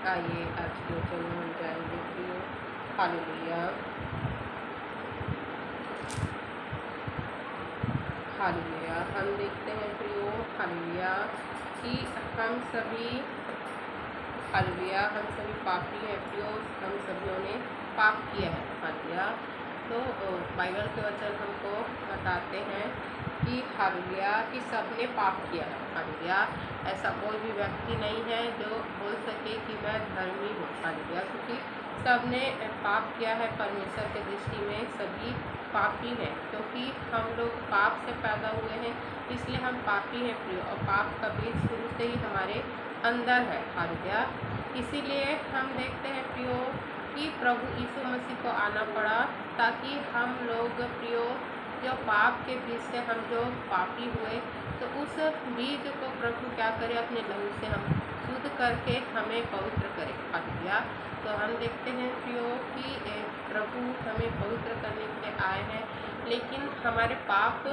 आइए आज के वचन में हम जाएंगे प्रियो। Hallelujah, hallelujah. हम देखते हैं प्रियो, हालेलुया, कि हम सभी, हालेलुया, हम सभी पापी हैं प्रियो। हम सभी ने पाप किया है। हालेलुया। तो बाइबल के वचन हमको बताते हैं कि हालेलुया, कि सबने पाप किया है। हालेलुया, ऐसा कोई भी व्यक्ति नहीं है जो बोल सके कि मैं धर्मी हूँ। हालेलुया, क्योंकि सबने पाप किया है। परमेश्वर के दृष्टि में सभी पापी हैं, क्योंकि हम लोग पाप से पैदा हुए हैं, इसलिए हम पापी हैं प्रियो। और पाप का बीज शुरू से ही हमारे अंदर है। हालेलुया, इसीलिए हम देखते हैं प्रियो कि प्रभु यीशु मसीह को आना पड़ा, ताकि हम लोग प्रियो जो पाप के बीज से हम जो पापी हुए, तो उस बीज को प्रभु क्या करे, अपने लहू से हम शुद्ध करके हमें पवित्र करे। हालेलुया। तो हम देखते हैं प्रियो कि प्रभु हमें पवित्र करने के लिए आए हैं, लेकिन हमारे पाप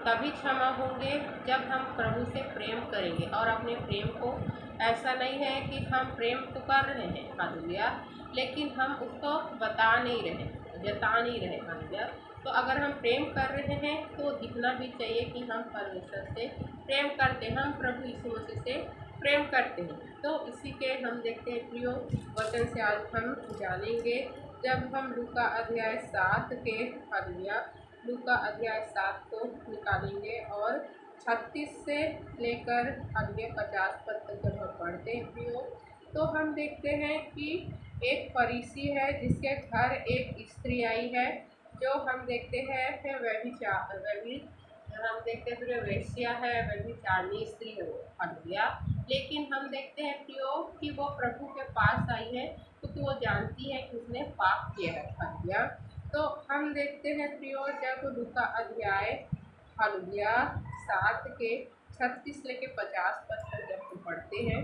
तभी क्षमा होंगे जब हम प्रभु से प्रेम करेंगे। और अपने प्रेम को, ऐसा नहीं है कि हम प्रेम तो कर रहे हैं, हालेलुया, लेकिन हम उसको बता नहीं रहे, जता नहीं रहे। हालेलुया। तो अगर हम प्रेम कर रहे हैं तो दिखना भी चाहिए कि हम परमेश्वर से प्रेम करते हैं, हम प्रभु यीशु मसीह से प्रेम करते हैं। तो इसी के हम देखते हैं प्रियो, वचन से आज हम जानेंगे, जब हम लूका अध्याय 7 के, हालेलुया, लूका अध्याय 7 को निकालेंगे और 36 से लेकर आगे 50 पद तक जब हम पढ़ते हैं प्रियो, तो हम देखते हैं कि एक फरीसी है जिसके घर एक स्त्री आई है, जो हम देखते हैं हम देखते हैं प्रियो वेश्या है, व्यभिचारिणी स्त्री है वो। हालेलुया। लेकिन हम देखते हैं प्रियो कि वो प्रभु के पास आई है, क्योंकि वो जानती है कि उसने पाप किया है। हालेलुया। तो हम देखते हैं प्रियो, जब लूका अध्याय, हालेलुया, 7 के 36 लेके 50 पद तक जब हम पढ़ते हैं,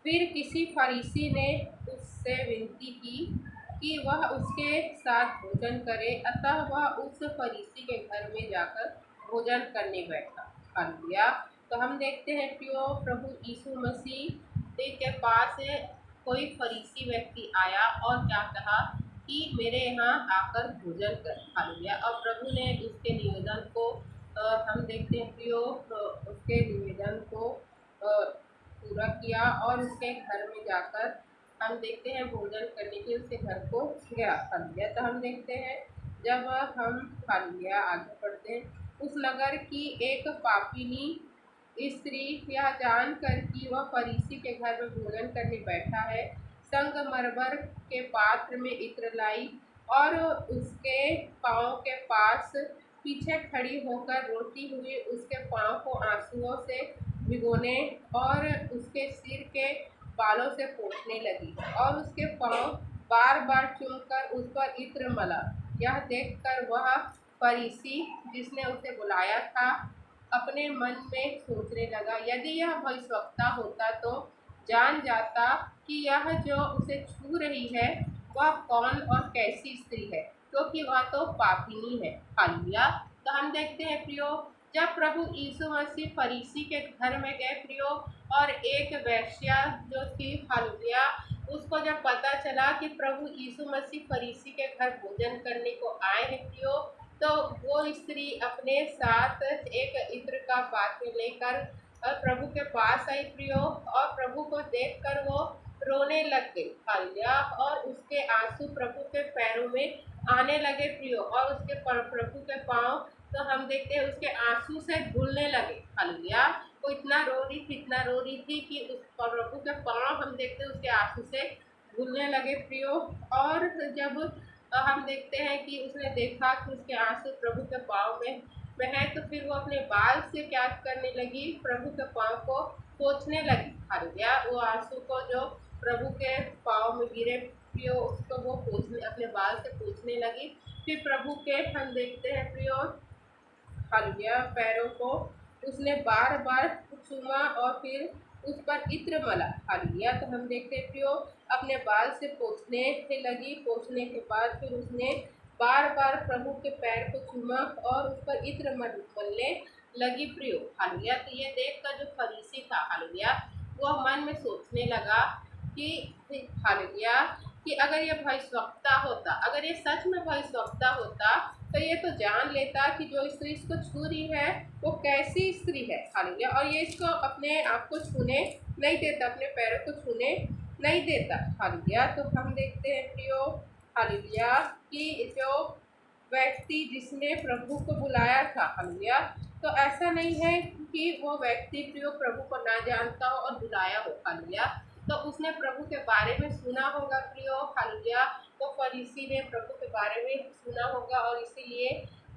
फिर किसी फरीसी ने उससे विनती की कि वह उसके साथ भोजन करे, अतः वह उस फरीसी के घर में जाकर भोजन करने बैठा। हालेलुया। तो हम देखते हैं प्रियो, प्रभु यीशु मसीह के पास कोई फरीसी व्यक्ति आया और क्या कहा कि मेरे यहाँ आकर भोजन कर। हालेलुया। और प्रभु ने उसके निवेदन को हम देखते हैं प्रियो, उसके निवेदन को पूरा किया और उसके घर में जाकर हम देखते हैं भोजन करने के उसके घर को गया। हालेलुया। तो हम देखते हैं, जब हम, हालेलुया, आगे पढ़ते हैं, उस नगर की एक पापिनी स्त्री यह जानकर कि वह फरीसी के घर में भोजन करने बैठा है, संगमरमर के पात्र में इत्र लाई और उसके पाँव के पास पीछे खड़ी होकर रोती हुई उसके पाँव को आंसुओं से भिगोने और उसके सिर के बालों से पोंछने लगी और उसके पाँव बार बार चूमकर उस पर इत्र मला। यह देखकर वह फरीसी जिसने उसे बुलाया था अपने मन में सोचने लगा, यदि यह भविष्यवक्ता होता तो जान जाता कि यह जो उसे छू रही है वह कौन और कैसी स्त्री है, क्योंकि वह तो पापिनी है। हालेलुया। तो हम देखते हैं प्रियो, जब प्रभु यीशु मसीह फरीसी के घर में गए प्रियो, और एक वेश्या जो थी, हालेलुया, उसको जब पता चला कि प्रभु यीशु मसीह फरीसी के घर भोजन करने को आए हैं प्रियो, तो वो स्त्री अपने साथ एक इत्र का पात्र लेकर प्रभु के पास आई प्रियो, और प्रभु को देखकर वो रोने लग गई। हालेलुया। और उसके आंसू प्रभु के पैरों में आने लगे प्रियो, और उसके प्रभु के पाँव, तो हम देखते हैं उसके आंसू से धुलने लगे। हालेलुया। वो इतना रो रही थी, इतना रो रही थी कि उस प्रभु के पाँव हम देखते हैं उसके आंसू से धुलने लगे प्रियो। और जब हम देखते हैं कि उसने देखा कि उसके आंसू प्रभु के पाँव में है, तो फिर वो अपने बाल से क्या करने लगी, प्रभु के पाँव को पोंछने लगी। हालेलुया। वो आंसू को जो प्रभु के पाँव में गिरे प्रियो, उसको वो पोंछने, अपने बाल से पोंछने लगी। फिर प्रभु के हम देखते हैं प्रियो, हालेलुया, पैरों को उसने बार बार चूमा और फिर उस पर इत्र मला। हालेलुया। तो हम देखते हैं प्रियो, अपने बाल से पोंछने लगी। पोंछने के बाद फिर उसने बार बार प्रभु के पैर को चूमा और उस पर इत्र मलने लगी प्रियो। हालेलुया। तो ये देख कर जो फरीसी था, हालेलुया, वह मन में सोचने लगा कि हालेलुया, कि अगर ये भविष्यवक्ता होता, अगर ये सच में भविष्यवक्ता होता, तो ये तो जान लेता कि जो स्त्री इसको छू रही है वो कैसी स्त्री है। हालेलुया, और ये इसको अपने आप को छूने नहीं देता, अपने पैरों को छूने नहीं देता। हालेलुया, तो हम देखते हैं प्रियो, हालेलुया, कि जो व्यक्ति जिसने प्रभु को बुलाया था, हालेलुया, तो ऐसा नहीं है कि वो व्यक्ति प्रियो प्रभु को ना जानता हो और बुलाया हो। हालेलुया, तो उसने प्रभु के बारे में सुना होगा प्रियो। हालेलुया, तो फरीसी ने प्रभु के बारे में सुना होगा और इसीलिए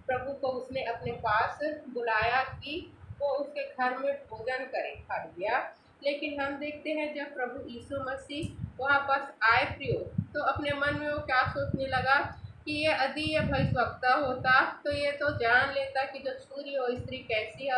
प्रभु को उसने अपने पास बुलाया कि वो उसके घर में भोजन करे। हालेलुया, लेकिन हम देखते हैं जब प्रभु यीशु मसीह वहाँ पास आए प्रियो, तो अपने मन में वो क्या सोचने लगा कि ये यदि ये भविष्यवक्ता होता तो ये तो जान लेता कि जो छूरी हो स्त्री कैसी है,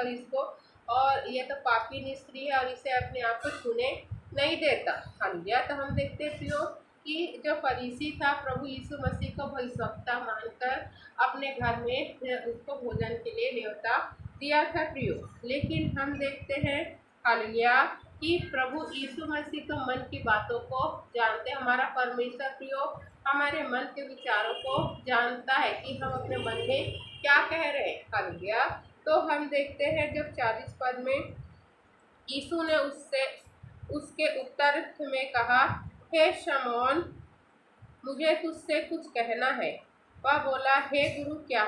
और ये तो पापी स्त्री है और इसे अपने आप को छूने नहीं देता। हालेलुया, तो हम देखते हैं प्रियो कि जो फरीसी था प्रभु यीशु मसीह को भविष्यवक्ता मानकर अपने घर में उसको भोजन के लिए न्योता दिया था प्रियो। लेकिन हम देखते हैं हालेलुया कि प्रभु यीशु मसीह तो मन की बातों को जानते, हमारा परमेश्वर प्रियो हमारे मन के विचारों को जानता है कि हम अपने मन में क्या कह रहे हैं। हालेलुया, तो हम देखते हैं जब 40 पद में यीशु ने उसके उत्तर में कहा, हे शमौन, मुझे तुझसे कुछ कहना है। वह बोला, हे गुरु क्या?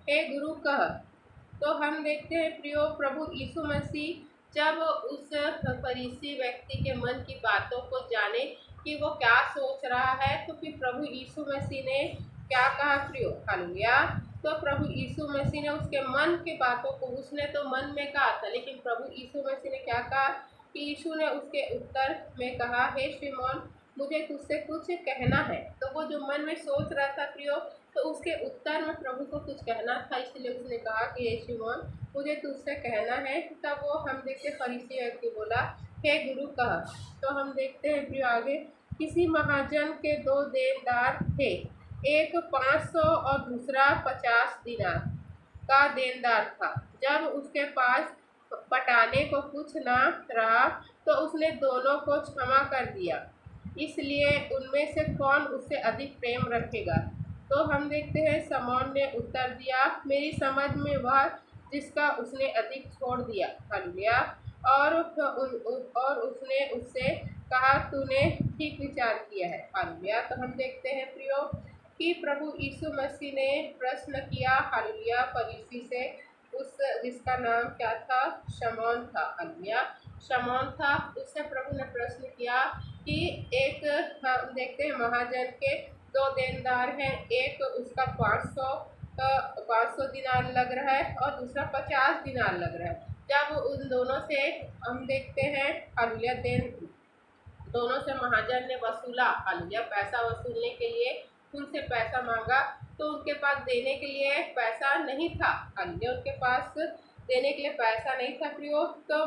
हे गुरु कह। तो हम देखते हैं प्रियो प्रभु यीशु मसीह जब उस फरीसी व्यक्ति के मन की बातों को जाने कि वो क्या सोच रहा है, तो फिर प्रभु यीशु मसीह ने क्या कहा प्रियो? हालेलुया, तो प्रभु यीशु मसीह ने उसके मन की बातों को, उसने तो मन में कहा था, लेकिन प्रभु यीशु मसीह ने क्या कहा कि यीशु ने उसके उत्तर में कहा, हे शिमोन, मुझे तुझसे कुछ कहना है। तो वो जो मन में सोच रहा था प्रियो, तो उसके उत्तर में प्रभु को कुछ कहना था, इसलिए उसने कहा कि हे शिमोन, मुझे तुझसे कहना है। तब वो हम देखते फरीसी व्यक्ति बोला, हे गुरु कह। तो हम देखते हैं प्रियो आगे, किसी महाजन के 2 देनदार थे, एक 500 और दूसरा 50 दिनार का देनदार था। जब उसके पास पटाने को कुछ ना रहा तो उसने दोनों को क्षमा कर दिया। इसलिए उनमें से कौन उससे अधिक प्रेम रखेगा? तो हम देखते हैं शमौन ने उत्तर दिया, मेरी समझ में वह जिसका उसने अधिक छोड़ दिया। हालेलुया, और उसने उससे कहा, तूने ठीक विचार किया है। हालेलुया, तो हम देखते हैं प्रियो कि प्रभु यीशु मसीह ने प्रश्न किया, हालेलुया, फरीसी से, उस जिसका नाम क्या था? शमौन था। हालेलुया, शमौन था, उससे प्रभु ने प्रश्न किया कि एक, हम देखते हैं महाजन के 2 देनदार हैं, एक उसका 500 दिनार लग रहा है और दूसरा 50 दिनार लग रहा है। जब उन दोनों से हम देखते हैं हालेलुया, दोनों से महाजन ने वसूला, हालेलुया, पैसा वसूलने के लिए उनसे पैसा मांगा, तो उनके पास देने के लिए पैसा नहीं था। हालेलुया, उनके पास देने के लिए पैसा नहीं था प्रियो। तो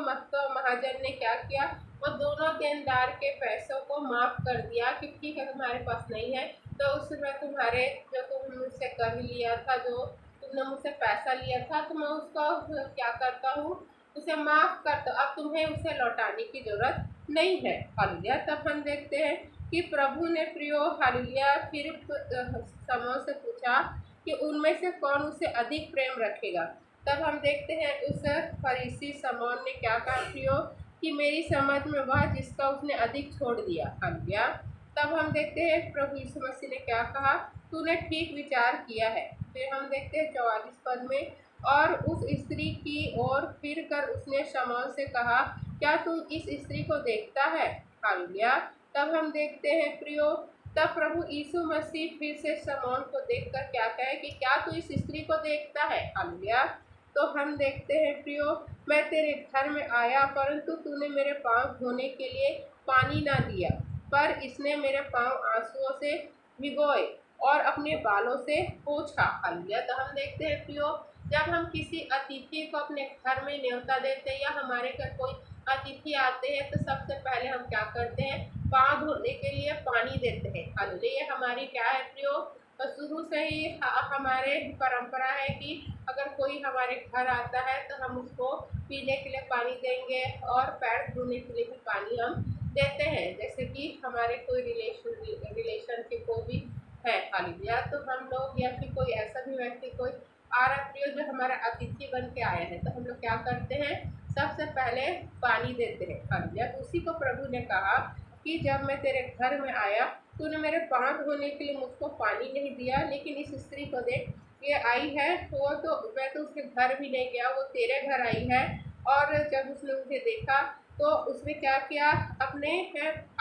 महाजन ने क्या किया, वो दोनों देनदार के पैसों को माफ़ कर दिया कि ठीक है, तुम्हारे पास नहीं है तो उसमें तुम्हारे जो तुम मुझसे कर लिया था, जो तुमने मुझसे पैसा लिया था, तो मैं उसका क्या करता हूँ, उसे माफ़ करता, अब तुम्हें उसे लौटाने की ज़रूरत नहीं है। हालेलुया, तब हम देखते हैं कि प्रभु ने प्रियो हालेलुया फिर शमौन से पूछा कि उनमें से कौन उसे अधिक प्रेम रखेगा। तब हम देखते हैं उस फरीसी शमौन ने क्या कहा प्रियो कि मेरी समझ में वह जिसका उसने अधिक छोड़ दिया। हालेलुया, तब हम देखते हैं प्रभु यीशु मसीह ने क्या कहा, तूने ठीक विचार किया है। फिर हम देखते हैं 44 पद में, और उस स्त्री की ओर फिर कर उसने शमौन से कहा, क्या तू इस स्त्री को देखता है? हालेलुया, तब हम देखते हैं प्रियो, तब प्रभु यीशु मसीह फिर से शमौन को देखकर क्या कहे कि क्या तू इस स्त्री को देखता है? हालेलुया, तो हम देखते हैं प्रियो, मैं तेरे घर में आया परंतु तूने मेरे पाँव धोने के लिए पानी ना दिया, पर इसने मेरे पाँव आंसुओं से भिगोए और अपने बालों से पोंछा। हालेलुया, तो हम देखते हैं प्रियो, जब हम किसी अतिथि को अपने घर में न्योता देते हैं या हमारे घर कोई अतिथि आते हैं, तो सबसे पहले हम क्या करते हैं, पाँव धोने के लिए पानी देते हैं। हालेलुया, ये हमारी क्या है प्रियो, तो शुरू से ही हमारे परंपरा है कि अगर कोई हमारे घर आता है तो हम उसको पीने के लिए पानी देंगे और पैर धोने के लिए भी पानी हम देते हैं, जैसे कि हमारे कोई रिलेशनशिप को भी है हालेलुया, तो हम लोग या फिर कोई ऐसा भी व्यक्ति कोई आ रहा प्रियो जो हमारा अतिथि बन के आया है, तो हम लोग क्या करते हैं, सबसे पहले पानी देते हैं हालेलुया। तो उसी को प्रभु ने कहा कि जब मैं तेरे घर में आया तूने मेरे पाँव धोने के लिए मुझको पानी नहीं दिया, लेकिन इस स्त्री को देख, ये आई है, वो तो मैं तो उसके घर भी नहीं गया, वो तेरे घर आई है। और जब उसने मुझे देखा तो उसने क्या किया, अपने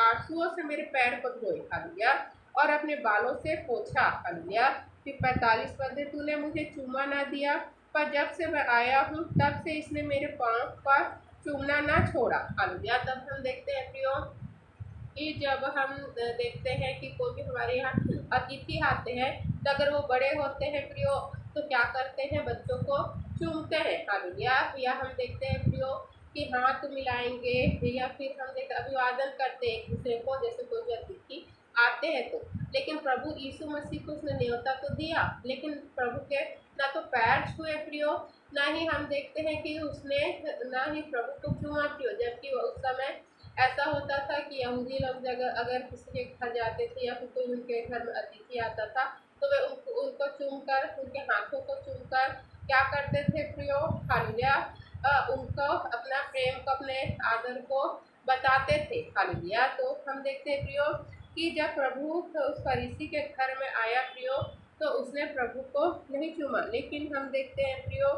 आंसुओं से मेरे पैर को धोए हालेलुया, और अपने बालों से पोछा हालेलुया। फिर 45 पद, तूने मुझे चूमा ना दिया, पर जब से मैं आया हूँ तब से इसने मेरे पाँव पर चूमना ना छोड़ा हालेलुया। तब हम देखते हैं प्रियो कि जब हम देखते हैं कि कोई भी हमारे यहाँ अतिथि आते हैं, तो अगर वो बड़े होते हैं प्रियो तो क्या करते हैं, बच्चों को चूमते हैं हालेलुया। या हम देखते हैं प्रियो कि हाथ मिलाएंगे, या फिर हम देखते अभिवादन करते हैं एक दूसरे को, जैसे कोई भी अतिथि आते हैं तो। लेकिन प्रभु यीशु मसीह को उसने न्योता तो दिया, लेकिन प्रभु के ना तो पैर छुए प्रियो, ना ही हम देखते हैं कि उसने ना ही प्रभु को चूमा प्रियो। जबकि उस समय ऐसा होता था कि यहूदी लोग अगर किसी के घर जाते थे या फिर कोई उनके घर में अतिथि आता था, तो वे उनको चूमकर, उनके हाथों को चूमकर क्या करते थे प्रियो हालेलुया, उनको अपना प्रेम को, अपने आदर को बताते थे हालेलुया। तो हम देखते हैं प्रियो कि जब प्रभु उस फरीसी के घर में आया प्रियो, तो उसने प्रभु को नहीं चूमा, लेकिन हम देखते हैं प्रियो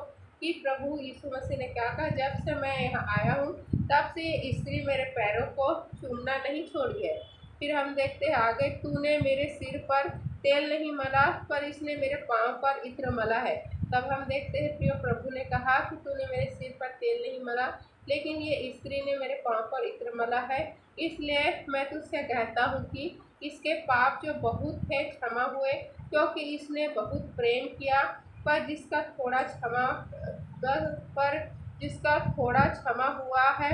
कि प्रभु यीशु मसीह ने क्या कहा, जब से मैं यहाँ आया हूँ तब से स्त्री मेरे पैरों को चूमना नहीं छोड़ी है। फिर हम देखते हैं आगे, तूने मेरे सिर पर तेल नहीं मला, पर इसने मेरे पाँव पर इत्र मला है। तब हम देखते हैं प्रियो प्रभु ने कहा कि तूने मेरे सिर पर तेल नहीं मला, लेकिन ये स्त्री ने मेरे पाँव पर इत्र मला है, इसलिए मैं तुझसे कहता हूँ कि इसके पाप जो बहुत है क्षमा हुए, क्योंकि इसने बहुत प्रेम किया। पर जिसका थोड़ा क्षमा हुआ है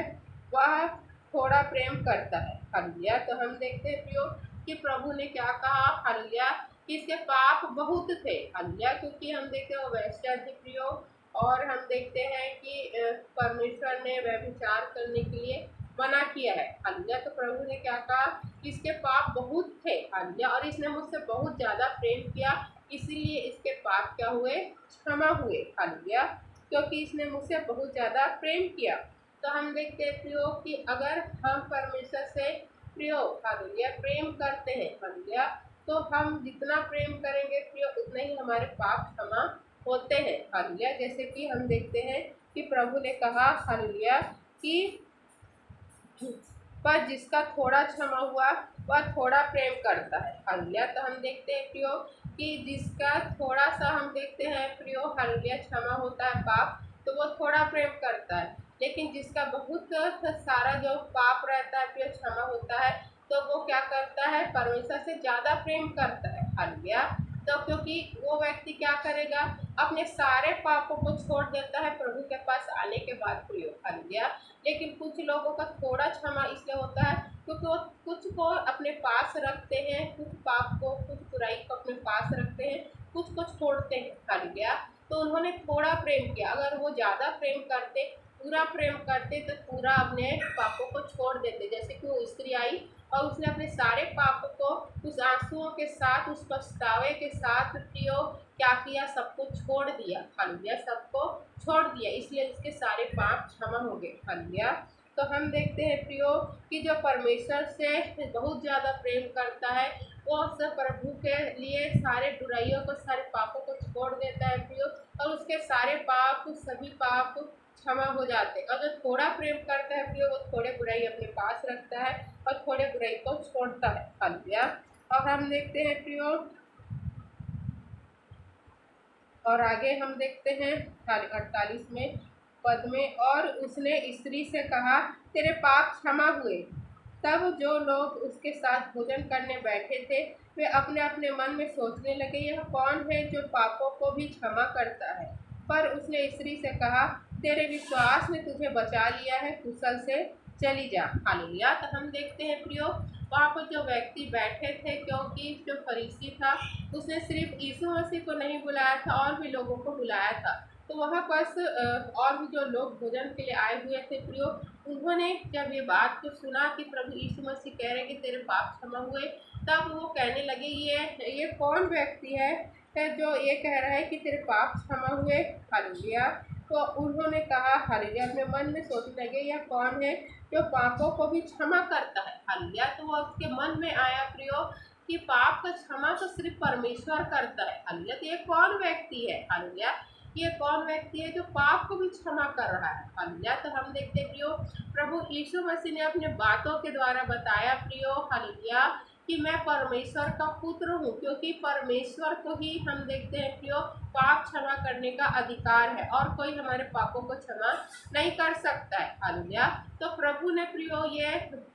वह थोड़ा प्रेम करता है हालेलुया। तो हम देखते हैं प्रियो कि प्रभु ने क्या कहा हालेलुया, कि इसके पाप बहुत थे हालेलुया, क्योंकि हम देखते हैं वो वेश्या थी प्रियो। और हम देखते हैं कि परमेश्वर ने व्यभिचार करने के लिए मना किया है हालेलुया। तो प्रभु ने क्या कहा, इसके पाप बहुत थे हालेलुया, और इसने मुझसे बहुत ज़्यादा प्रेम किया, इसीलिए इसके पाप क्या हुए, क्षमा हुए हालेलुया, क्योंकि इसने मुझसे बहुत ज़्यादा प्रेम किया। तो हम देखते हैं प्रियो कि अगर हम परमेश्वर से प्रियो हालेलुया प्रेम करते हैं हालेलुया, तो हम जितना प्रेम करेंगे प्रियो उतना ही हमारे पाप क्षमा होते हैं हालेलुया। जैसे कि हम देखते हैं कि प्रभु ने कहा हालेलुया कि पर जिसका थोड़ा क्षमा हुआ वह थोड़ा प्रेम करता है हालेलुया। तो हम देखते हैं प्रियो कि जिसका थोड़ा सा हम देखते हैं प्रियो हालेलुया क्षमा होता है पाप, तो वो थोड़ा प्रेम करता है। लेकिन जिसका बहुत सारा जो पाप रहता है प्रियो क्षमा होता है, तो वो क्या करता है, परमेश्वर से ज़्यादा प्रेम करता है हालेलुया। तो क्योंकि वो व्यक्ति क्या करेगा, अपने सारे पापों को छोड़ देता है प्रभु के पास आने के बाद प्रियो हालेलुया। लेकिन कुछ लोगों का थोड़ा क्षमा इसलिए होता है क्योंकि वो कुछ को अपने पास रखते हैं, कुछ पाप को, कुछ बुराई को अपने पास रखते हैं, कुछ को छोड़ते हैं हालेलुया। तो उन्होंने थोड़ा प्रेम किया, अगर वो ज़्यादा प्रेम करते, पूरा प्रेम करते, तो पूरा अपने पापों को छोड़ देते। जैसे कि वो स्त्री आई और उसने अपने सारे पापों को उस आंसुओं के साथ, उस पछतावे के साथ प्रियो क्या किया, सबको छोड़ दिया हालेलुया, सबको छोड़ दिया, इसलिए उसके सारे पाप क्षमा हो गए हालेलुया। तो हम देखते हैं प्रियो कि जो परमेश्वर से बहुत ज़्यादा प्रेम करता है, वो सब प्रभु के लिए सारे बुराइयों को, सारे पापों को छोड़ देता है प्रियो, और उसके सारे पाप, सभी पाप क्षमा हो जाते हैं। और जो थोड़ा प्रेम करता है प्रियो, वो थोड़े बुराई अपने पास रखता है और थोड़े बुराई को छोड़ता है हालेलुया। और हम देखते हैं प्रियो, और आगे हम देखते हैं 48 में पद में, और उसने स्त्री से कहा तेरे पाप क्षमा हुए। तब जो लोग उसके साथ भोजन करने बैठे थे वे अपने अपने मन में सोचने लगे, यह कौन है जो पापों को भी क्षमा करता है। पर उसने स्त्री से कहा तेरे विश्वास ने तुझे बचा लिया है, कुशल से चली जा हालेलुया। तो हम देखते हैं प्रियो वहाँ पर जो व्यक्ति बैठे थे, क्योंकि जो फरीसी था उसने सिर्फ यीशु मसीह को नहीं बुलाया था, और भी लोगों को बुलाया था। तो वहाँ पर और भी जो लोग भोजन के लिए आए हुए थे प्रियो, उन्होंने जब ये बात को सुना कि प्रभु यीशु मसीह कह रहे कि तेरे पाप क्षमा हुए, तब वो कहने लगे ये कौन व्यक्ति है जो ये कह रहा है कि तेरे पाप क्षमा हुए। हालेलुया। तो उन्होंने कहा हालेलुया, अपने मन में सोचने लगे यह कौन है जो पापों को भी क्षमा करता है। हालेलुया। तो वो उसके मन में आया प्रियो कि पाप का क्षमा तो सिर्फ परमेश्वर करता है। हालेलुया। तो ये कौन व्यक्ति है। हालेलुया। ये कौन व्यक्ति है जो पाप को भी क्षमा कर रहा है। हालेलुया। तो हम देखते हैं प्रियो, प्रभु यीशु मसीह ने अपने बातों के द्वारा बताया प्रियो, हालेलुया, कि मैं परमेश्वर का पुत्र हूँ, क्योंकि परमेश्वर को ही हम देखते हैं प्रियो पाप क्षमा करने का अधिकार है और कोई हमारे पापों को क्षमा नहीं कर सकता है। हालेलुया। तो प्रभु ने प्रियो ये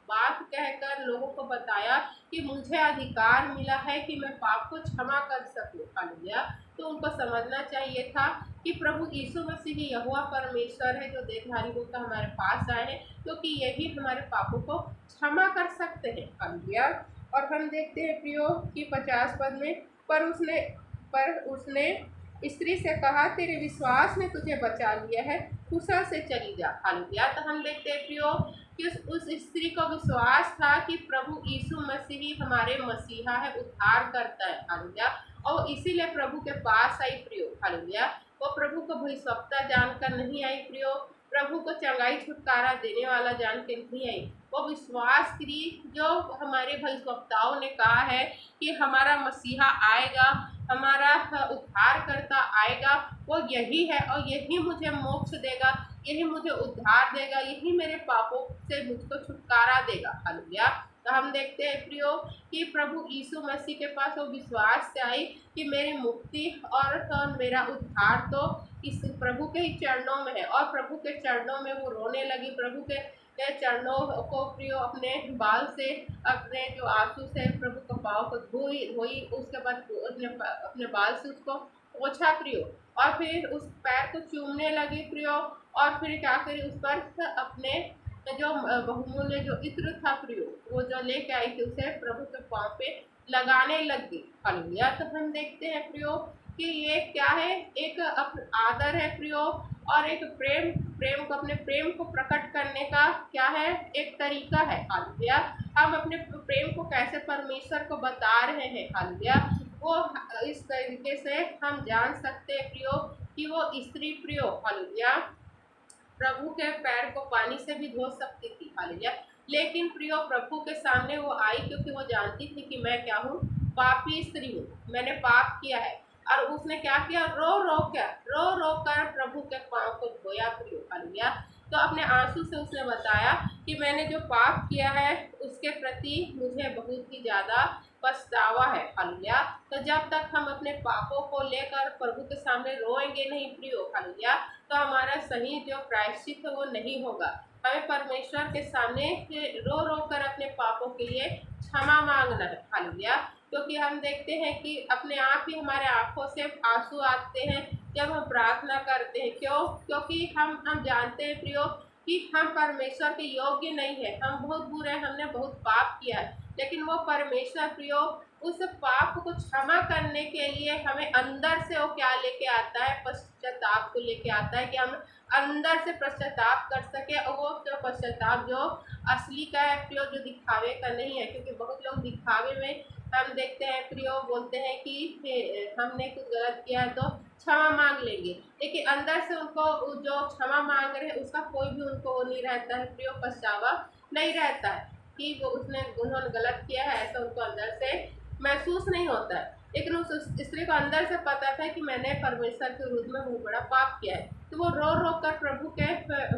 बात कहकर लोगों को बताया कि मुझे अधिकार मिला है कि मैं पाप को क्षमा कर सकूं। हालेलुया। तो उनको समझना चाहिए था कि प्रभु यीशु मसीह ही यहोवा परमेश्वर है जो देहधारी होकर हमारे पास आए हैं, क्योंकि यही हमारे पापों को क्षमा कर सकते हैं। हालेलुया। और हम देखते हैं प्रियो कि 50 पद में पर उसने स्त्री से कहा तेरे विश्वास ने तुझे बचा लिया है, कुशल से चली जा। हालेलुया। तो हम देखते हैं प्रियो कि उस स्त्री को विश्वास था कि प्रभु यीशु मसीह ही हमारे मसीहा है, उद्धार करता है। हालेलुया। और इसीलिए प्रभु के पास आई प्रियो। हालेलुया। वो प्रभु को भविष्यवक्ता जानकर नहीं आई प्रियो, प्रभु को चंगाई छुटकारा देने वाला जान के नहीं आई। वो विश्वास की जो हमारे भविष्यवक्ताओं ने कहा है कि हमारा मसीहा आएगा, हमारा उद्धारकर्ता आएगा, वो यही है और यही मुझे मोक्ष देगा, यही मुझे उद्धार देगा, यही मेरे पापों से मुझको छुटकारा देगा। हालेलुया। तो हम देखते हैं प्रियो कि प्रभु यीशु मसीह के पास वो विश्वास से आई कि मेरी मुक्ति और मेरा उद्धार तो इस प्रभु के ही चरणों में है। और प्रभु के चरणों में वो रोने लगी, प्रभु के चरणों को प्रियो अपने बाल से, अपने जो आंसू से प्रभु के पाँव को धोई, उसके बाद अपने बाल से उसको पोछा प्रियो, और फिर उस पैर को चूमने लगी प्रियो, और फिर क्या करी उस पर अपने जो बहुमूल्य जो इत्र था प्रियो, वो जो लेके आई थी उसे प्रभु के पाँव पे लगाने लगी। हालेलुया। तो हम देखते हैं प्रियो कि ये क्या है, एक आदर है प्रियो, और एक प्रेम को, अपने प्रेम को प्रकट करने का क्या है, एक तरीका है। हालेलुया। हम अपने प्रेम को कैसे परमेश्वर को बता रहे हैं। हालेलुया। वो इस तरीके से हम जान सकते हैं प्रियो कि वो स्त्री प्रियो, हालेलुया, प्रभु के पैर को पानी से भी धो सकती थी। हालेलुया। लेकिन प्रियो प्रभु के सामने वो आई क्योंकि वो जानती थी कि मैं क्या हूँ, पापी स्त्री हूँ, मैंने पाप किया है। और उसने क्या किया, रो रो कर प्रभु के पाँव को धोया प्रियो। हालेलुया। तो अपने आंसू से उसने बताया कि मैंने जो पाप किया है उसके प्रति मुझे बहुत ही ज़्यादा पछतावा है। हालेलुया। तो जब तक हम अपने पापों को लेकर प्रभु के सामने रोएंगे नहीं प्रियो, हालेलुया, तो हमारा सही जो प्रायश्चित है वो नहीं होगा। हमें परमेश्वर के सामने रो रो कर अपने पापों के लिए क्षमा मांगना है। हालेलुया। क्योंकि हम देखते हैं कि अपने आप ही हमारे आंखों से आंसू आते हैं जब हम प्रार्थना करते हैं। क्यों? क्योंकि हम जानते हैं प्रियो कि हम परमेश्वर के योग्य नहीं है, हम बहुत बुरे हैं, हमने बहुत पाप किया है। लेकिन वो परमेश्वर प्रियो उस पाप को क्षमा करने के लिए हमें अंदर से वो क्या लेके आता है, पश्चाताप को लेके आता है कि हम अंदर से पश्चाताप कर सके। और वो जो पश्चाताप जो असली का है प्रियो, जो दिखावे का नहीं है। क्योंकि बहुत लोग दिखावे में हम देखते हैं प्रियो बोलते हैं कि हमने कुछ गलत किया तो क्षमा मांग लेंगे, लेकिन अंदर से उनको जो क्षमा मांग रहे हैं उसका कोई भी उनको वो नहीं रहता है प्रियो, पछतावा नहीं रहता है कि उन्होंने गलत किया है, ऐसा उनको अंदर से महसूस नहीं होता है। लेकिन उस स्त्री को अंदर से पता था कि मैंने परमेश्वर के विरुद्ध में बहुत बड़ा पाप किया है। तो वो रो रो कर प्रभु के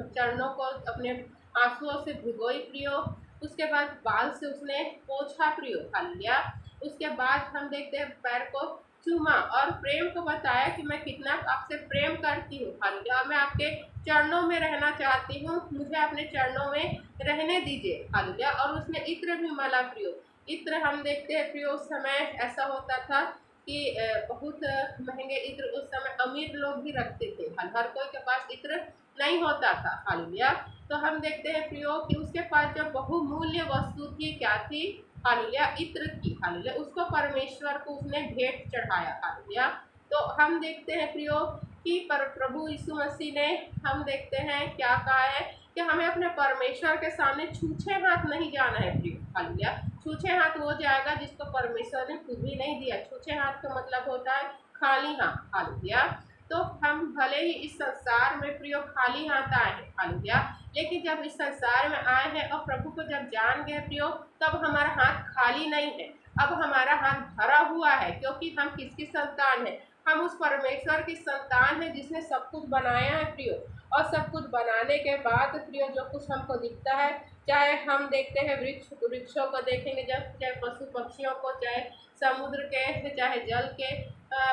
चरणों को अपने आंसुओं से भिगोई प्रियो। उसके बाद बाल से उसने पोछा प्रियो। हालेलुया। उसके बाद हम देखते हैं पैर को चूमा और प्रेम को बताया कि मैं कितना आपसे प्रेम करती हूँ। हालेलुया। मैं आपके चरणों में रहना चाहती हूँ, मुझे अपने चरणों में रहने दीजिए। हालेलुया। और उसने इत्र भी मला प्रियो। इत्र हम देखते हैं प्रियो उस समय ऐसा होता था कि बहुत महंगे इत्र उस समय अमीर लोग भी रखते थे, हर कोई के पास इत्र नहीं होता था। हालेलुया। तो हम देखते हैं प्रियो कि उसके पास जो बहुमूल्य वस्तु थी क्या थी, हालेलुया, इत्र की। हालेलुया। उसको परमेश्वर को उसने भेंट चढ़ाया। हालेलुया। तो हम देखते हैं प्रियो कि प्रभु यीशु मसीह ने हम देखते हैं क्या कहा है कि हमें अपने परमेश्वर के सामने छूछे हाथ नहीं जाना है प्रियो। हालेलुया। छूछे हाथ वो जाएगा जिसको परमेश्वर ने कुछ भी नहीं दिया। छूछे हाथ का मतलब होता है खाली हाथ। हालेलुया। तो हम भले ही इस संसार में प्रियो खाली हाथ आए हैं। हालेलुया। लेकिन जब इस संसार में आए हैं और प्रभु को जब जान गए प्रियो, तब हमारा हाथ खाली नहीं है, अब हमारा हाथ भरा हुआ है। क्योंकि हम किसकी संतान है? हम उस परमेश्वर की संतान है जिसने सब कुछ बनाया है प्रियो। और सब कुछ बनाने के बाद प्रियो जो कुछ हमको दिखता है, चाहे हम देखते हैं वृक्षों को देखेंगे, जब चाहे पशु पक्षियों को, चाहे समुद्र के, चाहे जल के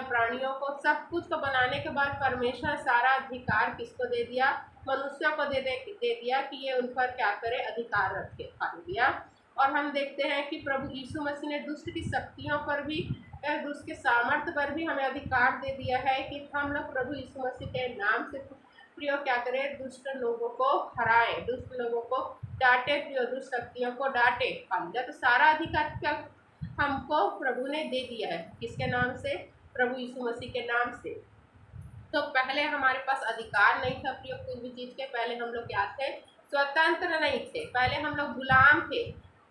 प्राणियों को, सब कुछ को बनाने के बाद परमेश्वर सारा अधिकार किसको दे दिया? मनुष्य को दे दिया कि ये उन पर क्या करे? अधिकार रखे। हालेलुया। और हम देखते हैं कि प्रभु यीशु मसीह ने दुष्ट की शक्तियों पर भी, दुष्ट के सामर्थ्य पर भी हमें अधिकार दे दिया है कि हम लोग प्रभु यीशु मसीह के नाम से प्रियो क्या करें? दुष्ट लोगों को हराएं, दुष्ट लोगों को डांटे प्रियो, दुष्ट शक्तियों को डांटे। हालेलुया। तो सारा अधिकार क्या हमको प्रभु ने दे दिया है? किसके नाम से? प्रभु यीशु मसीह के नाम से। तो पहले हमारे पास अधिकार नहीं था प्रियो कुछ भी चीज के। पहले हम लोग क्या थे? स्वतंत्र नहीं थे। पहले हम लोग गुलाम थे।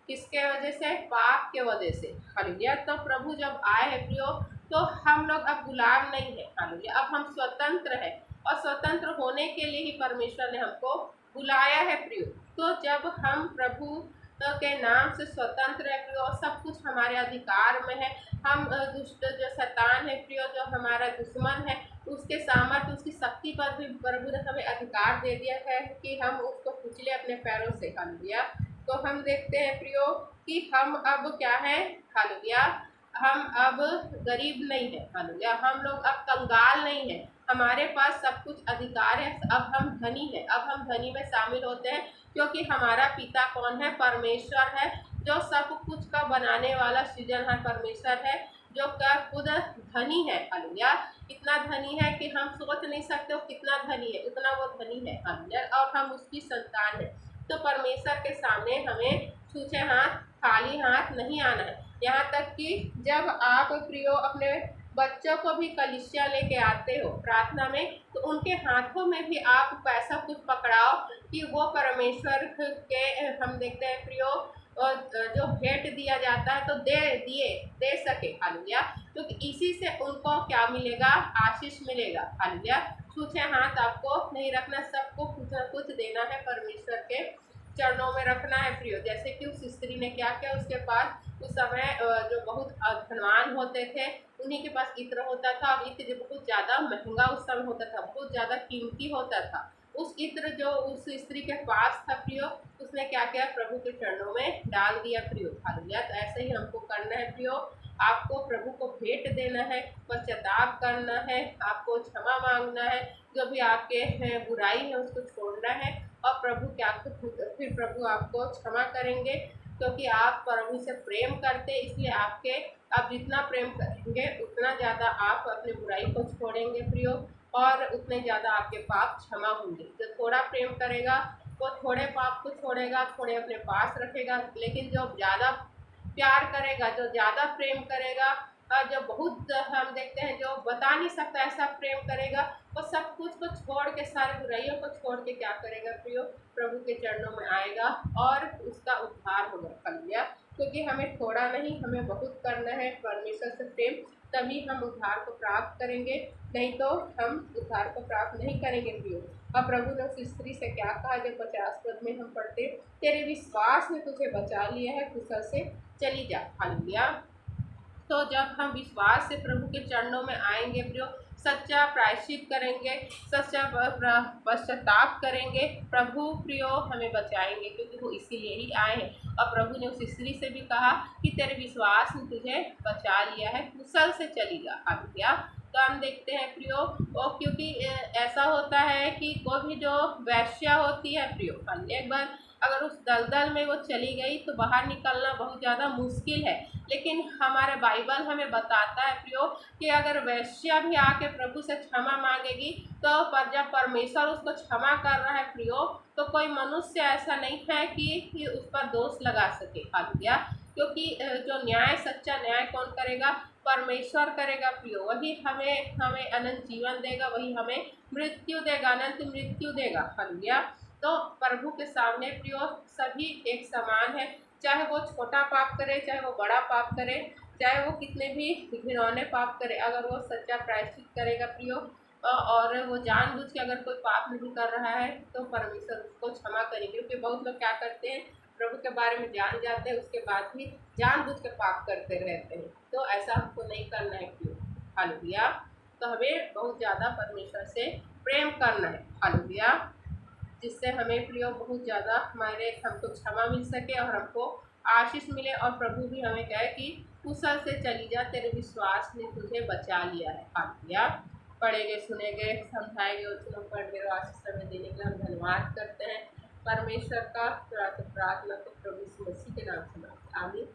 किसके वजह से? पाप के वजह से। हालेलुया। तो प्रभु जब आए हैं प्रियो, तो हम लोग अब गुलाम नहीं है। हालेलुया। अब हम स्वतंत्र है, और स्वतंत्र होने के लिए ही परमेश्वर ने हमको बुलाया है प्रियो। तो जब हम प्रभु के नाम से स्वतंत्र है प्रियो, और सब कुछ हमारे अधिकार में है। हम दुष्ट जो शैतान है प्रियो, जो हमारा दुश्मन है, उसके सामर्थ्य, उसकी शक्ति पर भी प्रभु ने हमें अधिकार दे दिया है कि हम उसको कुचले अपने पैरों से। हालेलुया। तो हम देखते हैं प्रियो कि हम अब क्या है? हालेलुया। हम अब गरीब नहीं है। हालेलुया। हम लोग अब कंगाल नहीं है, हमारे पास सब कुछ अधिकार है। अब हम धनी है। अब हम धनी में शामिल होते हैं, क्योंकि हमारा पिता कौन है? परमेश्वर है, जो सब कुछ का बनाने वाला सृजनहार परमेश्वर है, जो क्या खुद धनी है। हालेलुया। इतना धनी है कि हम सोच नहीं सकते वो कितना धनी है, उतना वो धनी है। हालेलुया। और हम उसकी संतान है। तो परमेश्वर के सामने हमें छूछे हाथ, खाली हाथ नहीं आना है। यहाँ तक कि जब आप प्रियो अपने बच्चों को भी कलीसिया लेके आते हो प्रार्थना में, तो उनके हाथों में भी आप ऐसा कुछ पकड़ाओ कि वो परमेश्वर के, हम देखते हैं प्रियो, और जो भेंट दिया जाता है तो दे सके। हालेलुया। क्योंकि इसी से उनको क्या मिलेगा? आशीष मिलेगा। हालेलुया। छूछे हाथ आपको नहीं रखना, सबको कुछ न कुछ देना है, परमेश्वर के चरणों में रखना है प्रियो। जैसे कि उस स्त्री ने क्या किया, उसके पास उस समय जो बहुत धनवान होते थे, उन्हीं के पास इत्र होता था। अब इत्र बहुत ज़्यादा महंगा उस समय होता था, बहुत ज़्यादा कीमती होता था। उस इत्र जो उस स्त्री के पास था प्रियो, उसने क्या किया? प्रभु के चरणों में डाल दिया प्रियो। हालेलुया। तो ऐसे ही हमको करना है प्रियो। आपको प्रभु को भेंट देना है, पश्चाताप करना है, आपको क्षमा मांगना है, जो भी आपके बुराई है उसको छोड़ना है, और प्रभु क्या फिर प्रभु आपको क्षमा करेंगे, क्योंकि आप प्रभु से प्रेम करते, इसलिए आप जितना प्रेम करेंगे उतना ज़्यादा आप अपनी बुराई को छोड़ेंगे प्रियो, और उतने ज़्यादा आपके पाप क्षमा होंगे। जो थोड़ा प्रेम करेगा वो थोड़े पाप को छोड़ेगा, थोड़े अपने पास रखेगा। लेकिन जो ज़्यादा प्यार करेगा, जो ज़्यादा प्रेम करेगा, जो बहुत हम देखते हैं जो बता नहीं सकता ऐसा प्रेम करेगा, वो सब कुछ को छोड़ के, सारी बुराइयों को छोड़ के क्या करेगा प्रियो? प्रभु के चरणों में आएगा और उसका उद्धार होगा। हालेलुया। क्योंकि हमें थोड़ा नहीं, हमें बहुत करना है परमेश्वर से प्रेम, तभी हम उद्धार को प्राप्त करेंगे, नहीं तो हम उद्धार को प्राप्त नहीं करेंगे प्रियो। अब प्रभु ने उस स्त्री से क्या कहा? जब 50 पद में हम पढ़ते, तेरे विश्वास ने तुझे बचा लिया है, कुशल से चली जा। हालेलुया। तो जब हम विश्वास से प्रभु के चरणों में आएंगे प्रियो, सच्चा प्रायश्चित करेंगे, सच्चा पश्चाताप करेंगे, प्रभु प्रियो हमें बचाएंगे, क्योंकि वो इसीलिए ही आए हैं। और प्रभु ने उस स्त्री से भी कहा कि तेरे विश्वास ने तुझे बचा लिया है, कुशल से चली जा। हालेलुया। तो हम देखते हैं प्रियो, और क्योंकि ऐसा होता है कि कोई भी जो वैश्या होती है प्रियो, एक बार अगर उस दलदल में वो चली गई तो बाहर निकलना बहुत ज़्यादा मुश्किल है। लेकिन हमारे बाइबल हमें बताता है प्रियो कि अगर वैश्या भी आके प्रभु से क्षमा मांगेगी, तो पर जब परमेश्वर उसको क्षमा कर रहा है प्रियो, तो कोई मनुष्य ऐसा नहीं है कि उस पर दोष लगा सके। हालेलुया। क्योंकि जो न्याय, सच्चा न्याय कौन करेगा? परमेश्वर करेगा प्रियो। वही हमें अनंत जीवन देगा, वही हमें मृत्यु देगा, अनंत मृत्यु देगा। हालेलुया। तो प्रभु के सामने प्रियो सभी एक समान है, चाहे वो छोटा पाप करे, चाहे वो बड़ा पाप करे, चाहे वो कितने भी घिनौने पाप करे, अगर वो सच्चा प्रायश्चित करेगा प्रियो और वो जानबूझ के अगर कोई पाप नहीं कर रहा है तो परमेश्वर उसको क्षमा करेंगे। क्योंकि बहुत लोग क्या करते हैं, प्रभु के बारे में जान जाते हैं, उसके बाद भी जानबूझ के पाप करते रहते हैं। तो ऐसा हमको नहीं करना है प्रियो। हालेलुया। तो हमें बहुत ज़्यादा परमेश्वर से प्रेम करना है। हालेलुया। जिससे हमें प्रियो बहुत ज़्यादा हमको क्षमा मिल सके और हमको आशीष मिले, और प्रभु भी हमें कहे कि कुशल से चली जा, तेरे विश्वास ने तुझे बचा लिया है। हालेलुया। पढ़े गए, सुने गए, समझाए गए वचनों पर ढेरों आशीष समय देने के लिए हम धन्यवाद करते हैं परमेश्वर का। प्रार्थना तो प्रभु यीशु मसीह के नाम से मांगते हैं। आमीन।